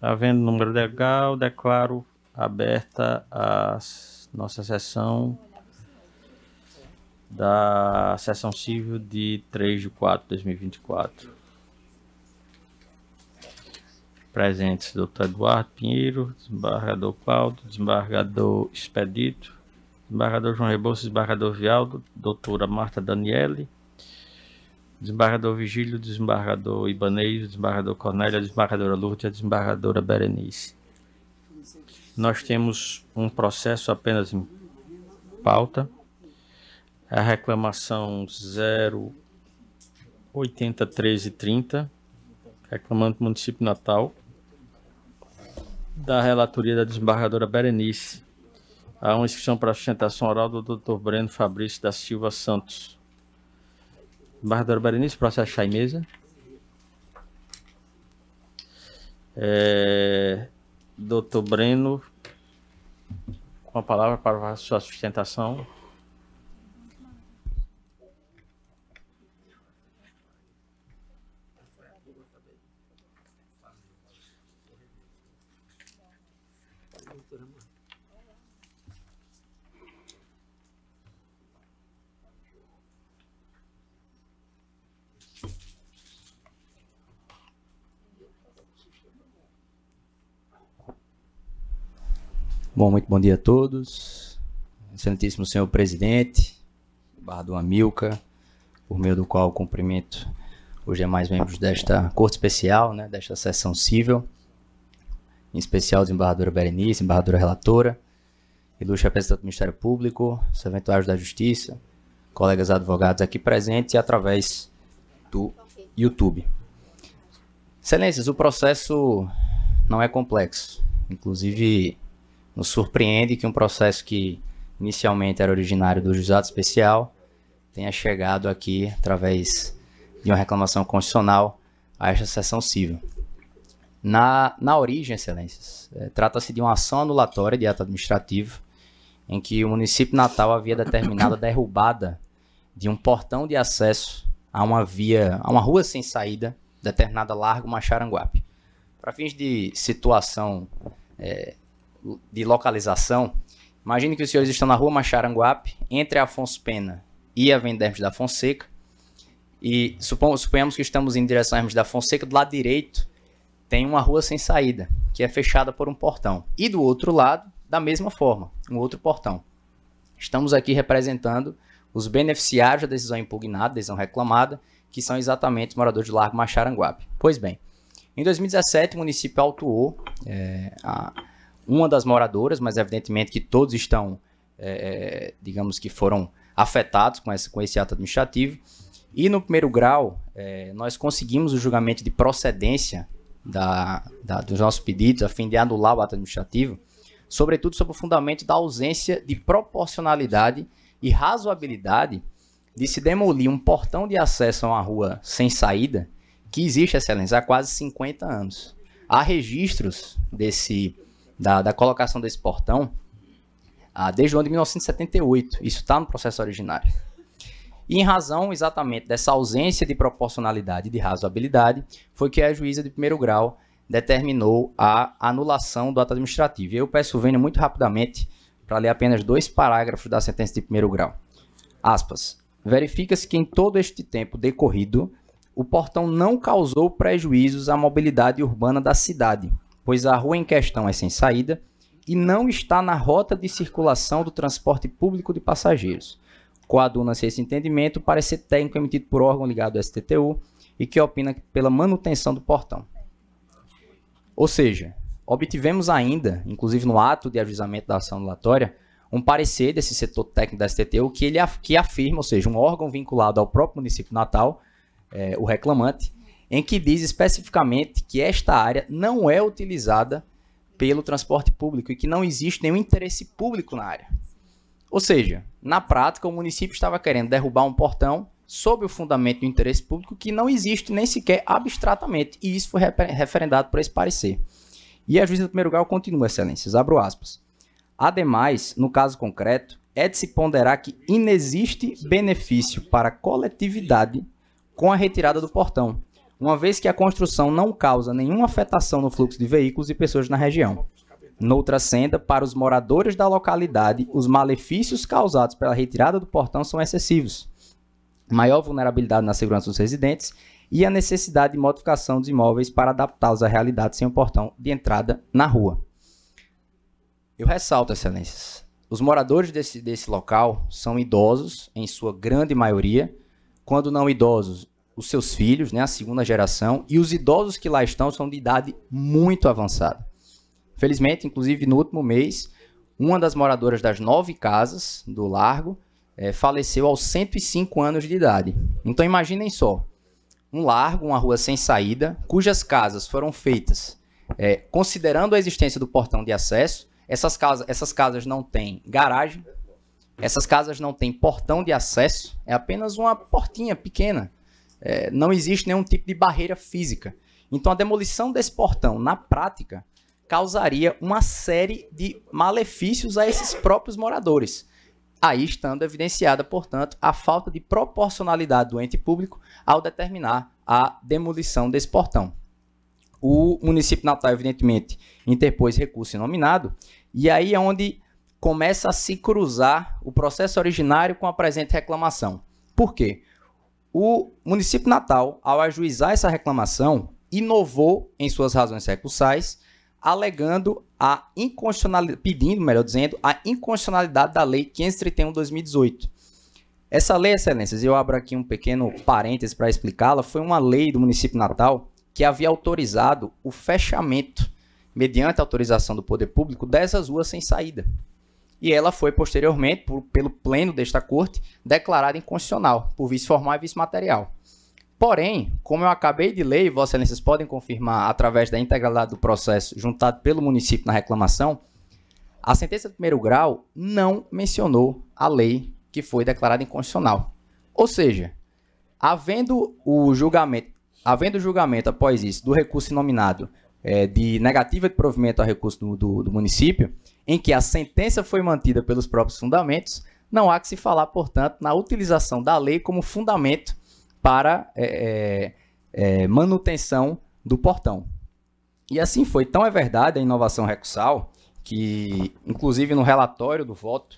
Havendo número legal, declaro aberta a nossa sessão da sessão civil de 3 de 4 de 2024. Presentes: Dr. Eduardo Pinheiro, desembargador Cláudio, desembargador Expedito, desembargador João Rebouças, desembargador Vialdo, doutora Marta Daniele, desembargador Vigílio, desembargador Ibanez, desembargador Cornélia, desembargadora Lourdes, desembargadora Berenice. Nós temos um processo apenas em pauta, a reclamação 0801330, reclamante do município de Natal, da relatoria da desembargadora Berenice. Há uma inscrição para sustentação oral do Dr. Breno Fabrício da Silva Santos. Desembargadora Berenice, processo está em mesa. Dr. Breno, com a palavra para a sua sustentação. Bom, muito bom dia a todos. Excelentíssimo senhor presidente, Bardo Amilcar, por meio do qual cumprimento os demais membros desta corte especial, desta sessão civil, em especial a desembargadora Berenice, desembargadora relatora, ilustre representante do Ministério Público, serventuários da Justiça, colegas advogados aqui presentes e através do YouTube. Excelências, o processo não é complexo, inclusive nos surpreende que um processo que inicialmente era originário do Juizado Especial tenha chegado aqui através de uma reclamação constitucional a esta sessão civil. Na origem, excelências, trata-se de uma ação anulatória de ato administrativo em que o município de Natal havia determinado a derrubada de um portão de acesso a uma rua sem saída determinada Largo Maxaranguape. Para fins de situação de localização, imagine que os senhores estão na rua Maxaranguape, entre Afonso Pena e a Avenida Hermes da Fonseca, e suponhamos que estamos em direção a Hermes da Fonseca. Do lado direito tem uma rua sem saída, que é fechada por um portão, e do outro lado, da mesma forma, um outro portão. Estamos aqui representando os beneficiários da decisão impugnada, decisão reclamada, que são exatamente os moradores de Largo Maxaranguape. Pois bem, em 2017 o município autuou uma das moradoras, mas evidentemente que todos estão, digamos que foram afetados com esse ato administrativo. E no primeiro grau, nós conseguimos o julgamento de procedência dos nossos pedidos, a fim de anular o ato administrativo, sobretudo sob o fundamento da ausência de proporcionalidade e razoabilidade de se demolir um portão de acesso a uma rua sem saída, que existe, excelência, há quase 50 anos. Há registros da colocação desse portão desde o ano de 1978. Isso está no processo originário. E em razão exatamente dessa ausência de proporcionalidade e de razoabilidade, foi que a juíza de primeiro grau determinou a anulação do ato administrativo. Eu peço vênia muito rapidamente para ler apenas 2 parágrafos da sentença de primeiro grau. Aspas. Verifica-se que em todo este tempo decorrido, o portão não causou prejuízos à mobilidade urbana da cidade, pois a rua em questão é sem saída e não está na rota de circulação do transporte público de passageiros. Coaduna-se esse entendimento o parecer técnico emitido por órgão ligado ao STTU e que opina pela manutenção do portão. Ou seja, obtivemos ainda, inclusive no ato de ajuizamento da ação anulatória, um parecer desse setor técnico da STTU que afirma, ou seja, um órgão vinculado ao próprio município de Natal, o reclamante, em que diz especificamente que esta área não é utilizada pelo transporte público e que não existe nenhum interesse público na área. Ou seja, na prática, o município estava querendo derrubar um portão sob o fundamento do interesse público que não existe nem sequer abstratamente, e isso foi referendado por esse parecer. E a juíza do primeiro grau continua, excelências, abro aspas. Ademais, no caso concreto, é de se ponderar que inexiste benefício para a coletividade com a retirada do portão, uma vez que a construção não causa nenhuma afetação no fluxo de veículos e pessoas na região. Noutra senda, para os moradores da localidade, os malefícios causados pela retirada do portão são excessivos. Maior vulnerabilidade na segurança dos residentes e a necessidade de modificação dos imóveis para adaptá-los à realidade sem o portão de entrada na rua. Eu ressalto, excelências, os moradores desse local são idosos, em sua grande maioria, quando não idosos, os seus filhos, né, a segunda geração, e os idosos que lá estão são de idade muito avançada. Felizmente, inclusive no último mês, uma das moradoras das 9 casas do Largo faleceu aos 105 anos de idade. Então imaginem só, um largo, uma rua sem saída, cujas casas foram feitas considerando a existência do portão de acesso. Essas casas não têm garagem, essas casas não têm portão de acesso, é apenas uma portinha pequena. Não existe nenhum tipo de barreira física. Então a demolição desse portão, na prática, causaria uma série de malefícios a esses próprios moradores. Aí estando evidenciada, portanto, a falta de proporcionalidade do ente público ao determinar a demolição desse portão. O município de Natal, evidentemente, interpôs recurso inominado, e aí é onde começa a se cruzar o processo originário com a presente reclamação. Por quê? O município de Natal, ao ajuizar essa reclamação, inovou em suas razões recursais, alegando a inconstitucionalidade, pedindo, melhor dizendo, a inconstitucionalidade da Lei 531/2018. Essa lei, excelências, eu abro aqui um pequeno parêntese para explicá-la, foi uma lei do município de Natal que havia autorizado o fechamento, mediante autorização do poder público, dessas ruas sem saída. E ela foi, posteriormente, pelo pleno desta corte, declarada inconstitucional, por vício formal e vício material. Porém, como eu acabei de ler, e Vossas Excelências podem confirmar através da integralidade do processo juntado pelo município na reclamação, a sentença de primeiro grau não mencionou a lei que foi declarada inconstitucional. Ou seja, havendo o julgamento após isso do recurso inominado de negativa de provimento ao recurso do município, em que a sentença foi mantida pelos próprios fundamentos, não há que se falar, portanto, na utilização da lei como fundamento para manutenção do portão. E assim foi. Tão é verdade a inovação recursal que, inclusive no relatório do voto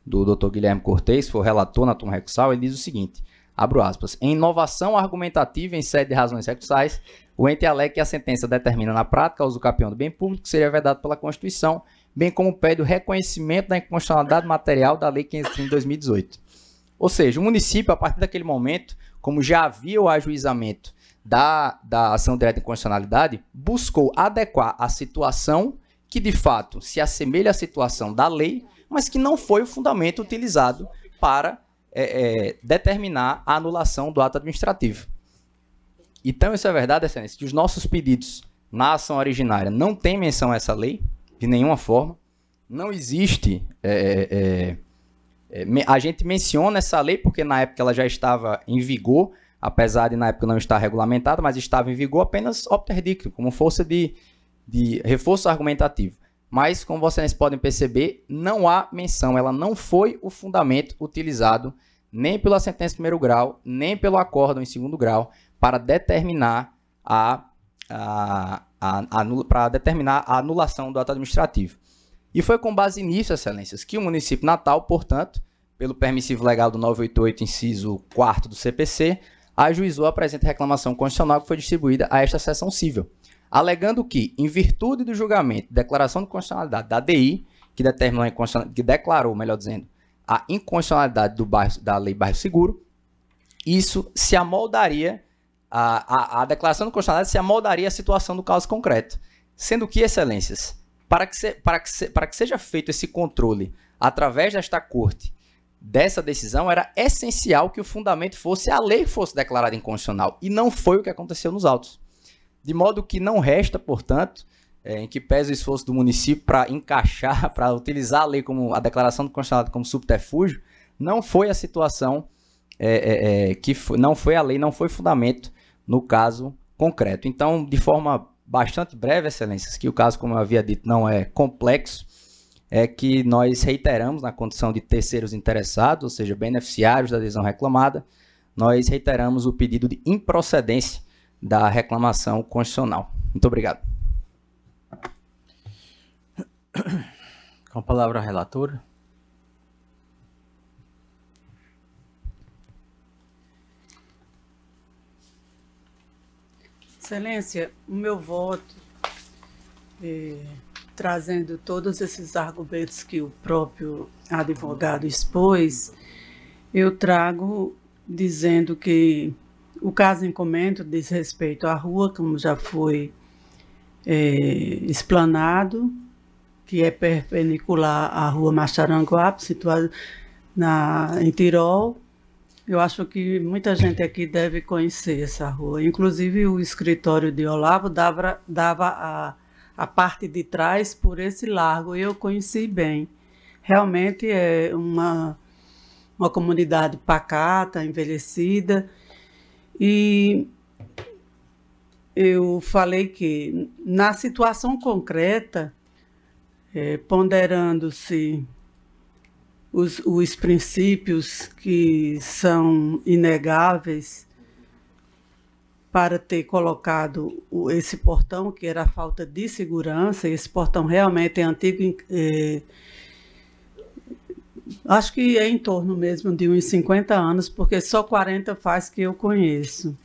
do Dr. Guilherme Cortez, foi o relator na turma recursal, ele diz o seguinte, abro aspas, em inovação argumentativa em sede de razões recursais, o ente alega que a sentença determina na prática o uso capião do bem público que seria vedado pela Constituição, bem como pede o reconhecimento da inconstitucionalidade material da Lei 530 de 2018. Ou seja, o município, a partir daquele momento, como já havia o ajuizamento da ação direta de inconstitucionalidade, buscou adequar a situação que, de fato, se assemelha à situação da lei, mas que não foi o fundamento utilizado para determinar a anulação do ato administrativo. Então, isso é verdade, excelência, que os nossos pedidos na ação originária não tem menção a essa lei, de nenhuma forma. Não existe... a gente menciona essa lei porque na época ela já estava em vigor, apesar de na época não estar regulamentada, mas estava em vigor apenas obter dictum, como força de reforço argumentativo. Mas, como vocês podem perceber, não há menção, ela não foi o fundamento utilizado nem pela sentença em primeiro grau, nem pelo acórdão em segundo grau, para determinar a anulação do ato administrativo. E foi com base nisso, excelências, que o município de Natal, portanto, pelo permissivo legal do 988, inciso 4º do CPC, ajuizou a presente reclamação constitucional que foi distribuída a esta seção cível, alegando que, em virtude do julgamento de declaração de constitucionalidade da ADI, que declarou, melhor dizendo, a inconstitucionalidade da Lei Bairro Seguro, isso se amoldaria, a declaração de constitucionalidade se amoldaria à situação do caso concreto, sendo que, excelências, para que seja feito esse controle através desta corte, dessa decisão, era essencial que o fundamento fosse a lei que fosse declarada inconstitucional, e não foi o que aconteceu nos autos. De modo que não resta, portanto, em que pesa o esforço do município para encaixar, para utilizar a lei como a declaração de constitucionalidade como subterfúgio, não foi a situação, não foi a lei, não foi fundamento no caso concreto. Então, de forma bastante breve, excelências, que o caso, como eu havia dito, não é complexo, é que nós reiteramos na condição de terceiros interessados, ou seja, beneficiários da adesão reclamada, nós reiteramos o pedido de improcedência da reclamação constitucional. Muito obrigado. Com a palavra a relatora. Excelência, o meu voto, trazendo todos esses argumentos que o próprio advogado expôs, eu trago dizendo que o caso em comento diz respeito à rua, como já foi explanado, que é perpendicular à rua Macharanguape, situada em Tirol. Eu acho que muita gente aqui deve conhecer essa rua. Inclusive, o escritório de Olavo dava a parte de trás por esse largo, e eu conheci bem. Realmente é uma comunidade pacata, envelhecida, e eu falei que, na situação concreta, ponderando-se os princípios que são inegáveis para ter colocado esse portão, que era a falta de segurança, esse portão realmente é antigo, acho que é em torno mesmo de uns 50 anos, porque só 40 faz que eu conheço.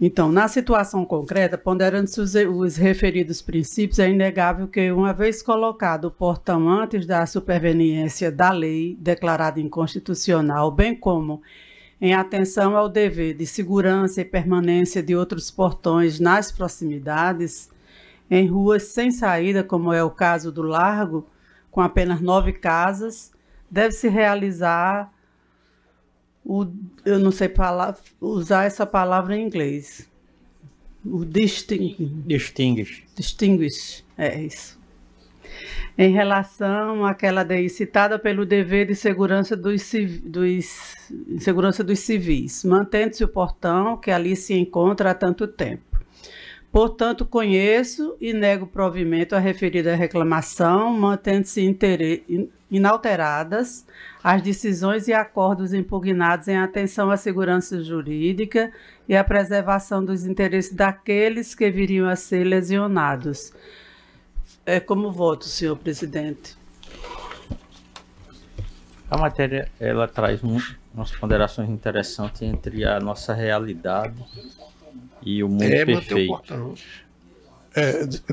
Então, na situação concreta, ponderando-se os referidos princípios, é inegável que, uma vez colocado o portão antes da superveniência da lei declarada inconstitucional, bem como em atenção ao dever de segurança e permanência de outros portões nas proximidades, em ruas sem saída, como é o caso do Largo, com apenas 9 casas, deve-se realizar eu não sei usar essa palavra em inglês. O distinguish, é isso. Em relação àquela daí citada pelo dever de segurança dos civis, mantendo-se o portão que ali se encontra há tanto tempo. Portanto, conheço e nego provimento à referida reclamação, mantendo-se inalteradas as decisões e acordos impugnados em atenção à segurança jurídica e à preservação dos interesses daqueles que viriam a ser lesionados. Como voto, senhor presidente? A matéria ela traz umas ponderações interessantes entre a nossa realidade e o mundo perfeito.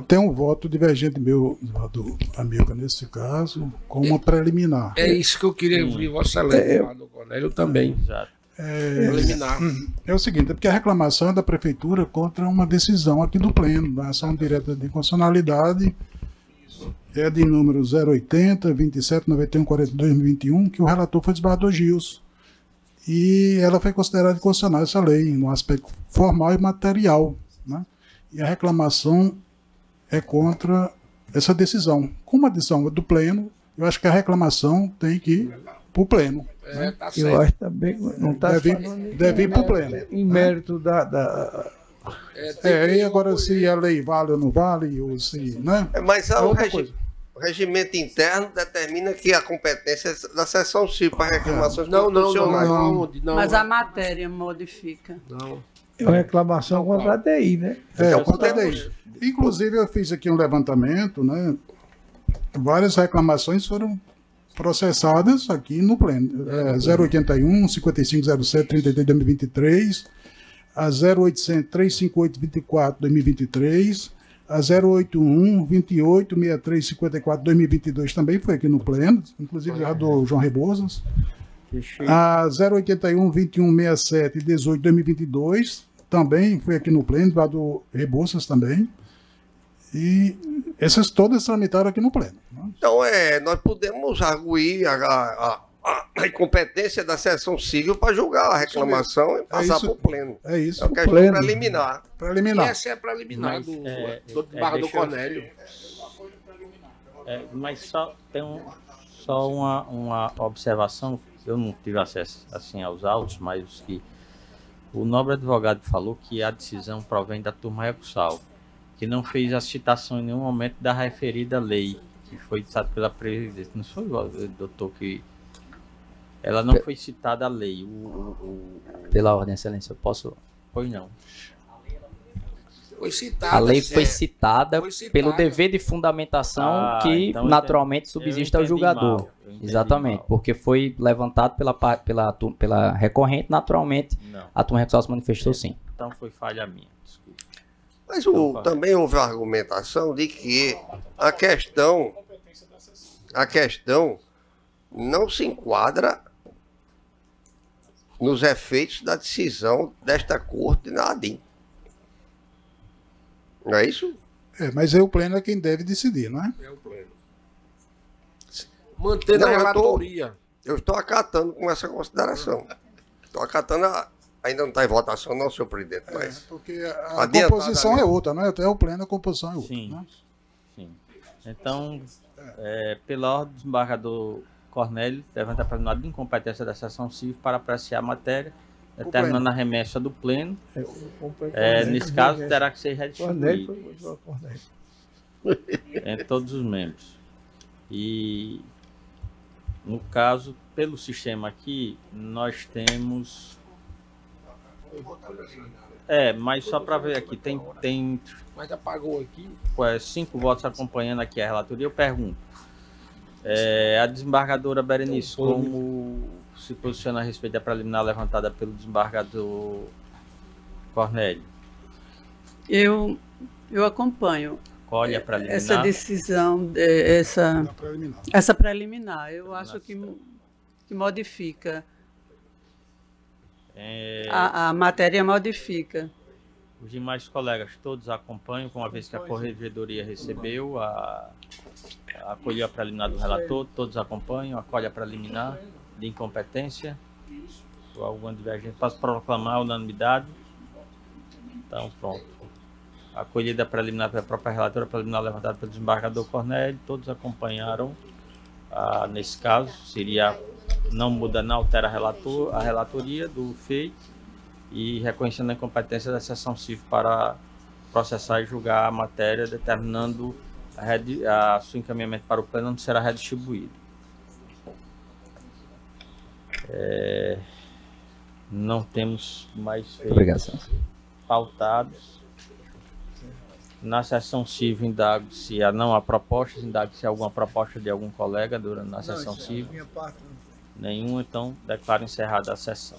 Tem um voto divergente meu, do Amilcar, nesse caso, com uma preliminar. É isso que eu queria ouvir, Vossa Excelência, do Cornélio também. Exato. Preliminar. É o seguinte, é porque a reclamação é da Prefeitura contra uma decisão aqui do Pleno, da ação direta de inconstitucionalidade, é de número 080, 27, 91, 42, 2021, que o relator foi Desembargador Gilson. E ela foi considerada inconstitucional, essa lei, no aspecto formal e material, né? E a reclamação é contra essa decisão. Como a decisão é do Pleno, eu acho que a reclamação tem que ir para o Pleno. Né? Tá eu acho também, não está deve ir para o Pleno. Em mérito da... E agora se a lei vale ou não vale, ou se... Né? Mas o regimento interno determina que a competência é da seção civil para reclamações constitucionais. Não. Mas a matéria modifica. Não. É uma reclamação contra a DI, né? Contra a DI. Inclusive, eu fiz aqui um levantamento, né? Várias reclamações foram processadas aqui no Pleno. 081, 5507, 33, 2023, a 0800, 358, 24, 2023, a 081, 28, 63, 54, 2022 também foi aqui no Pleno, inclusive a do João Rebouças. A 081, 21, 67, 18, 2022 também foi aqui no Pleno, a do Rebouças também. E essas todas tramitaram aqui no Pleno. Né? Então, nós podemos arguir a incompetência da seção civil para julgar a reclamação e passar para o Pleno. É isso. É uma questão preliminar. Preliminar. E essa é a preliminar do Barra do Cornélio. Mas só tem uma observação. Eu não tive acesso assim aos autos, mas que o nobre advogado falou que a decisão provém da turma recursal, que não fez a citação em nenhum momento da referida lei, que foi ditado pela presidente. Não foi o doutor que Ela não foi citada a lei. Pela ordem, excelência, eu posso... Pois não. Foi citada. A lei foi é, citada foi citada. pelo dever de fundamentação que então naturalmente eu subsiste ao entendi julgador. mal, eu entendi Exatamente, mal. porque foi levantado pela recorrente, naturalmente Não. a turma recursal se manifestou sim. Então foi falha minha. Desculpa. Mas Então, também houve a argumentação de que a questão não se enquadra nos efeitos da decisão desta corte na ADIM. Não é isso? Mas aí o pleno é quem deve decidir, não é? É o pleno. Mantendo Não, a eu tô- relatoria. Eu estou acatando com essa consideração. Estou acatando, ainda não está em votação não, senhor presidente, mas Porque a Adiantado composição ali. é outra, né? Até o pleno a composição é outra. Sim. Né? Sim. Então, pela ordem do desembargador Cornélio, levanta para nada de incompetência da sessão civil para apreciar a matéria, determinando a remessa do pleno. Nesse caso, terá que ser redistribuído entre todos os membros. E, no caso, pelo sistema aqui, nós temos... mas só para ver aqui, tem Mas apagou aqui. 5 votos acompanhando aqui a relatoria. Eu pergunto, a desembargadora Berenice, como se posiciona a respeito da preliminar levantada pelo desembargador Cornélio? Eu acompanho Colhe a preliminar? essa decisão, Na preliminar. essa preliminar. Eu acho que modifica. A matéria modifica. Os demais colegas todos acompanham, uma vez que a corregedoria recebeu, acolheu a preliminar do relator, todos acompanham, acolhe a preliminar de incompetência. Ou alguma divergência, posso proclamar a unanimidade. Então, pronto. Acolhida a preliminar pela própria relatora, a preliminar levantada pelo desembargador Cornélio, todos acompanharam. Nesse caso, não muda, não altera a relatoria do feito e reconhecendo a incompetência da sessão civil para processar e julgar a matéria, determinando seu encaminhamento para o pleno, onde será redistribuído. Não temos mais feitos Obrigado. pautados. Na sessão civil, indago se não há propostas, indago se há alguma proposta de algum colega na sessão civil. Nenhum, então declaro encerrada a sessão.